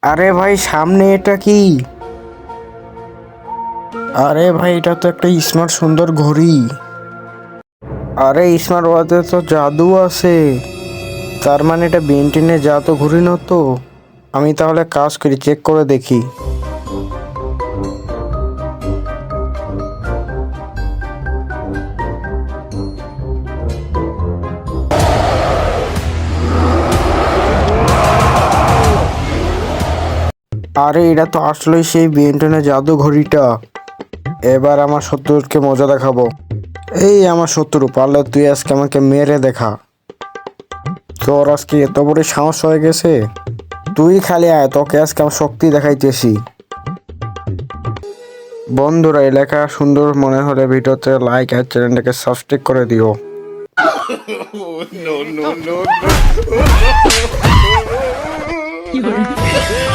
আরে ভাই সামনে এটা কি? আরে ভাই এটা তো একটা স্মার্ট সুন্দর ঘড়ি। আরে স্মার্ট ওয়াচে তো জাদু আছে। তার মানে এটা বেন্টিনের জাদু ঘড়ি না তো? আমি তাহলে কাজ করি, চেক করে দেখি। আরে এটা তো আসলেই সেই বেন্টনের জাদু ঘড়িটা। এবার আমার শত্রুকে মজা দেখাবো। এই আমার শত্রু, পারলে তুই আজকে আমাকে মেরে দেখা। তোর আজকে এত বড় সাহস হয়ে গেছে? তুই খালি আয়, তোকে আজকে আমার শক্তি দেখাইতেছি। বন্ধুরা, এলাকা সুন্দর মনে হলে ভিডিওতে লাইক আর চ্যানেলটাকে সাবস্ক্রাইব করে দিও। no, no, no, no.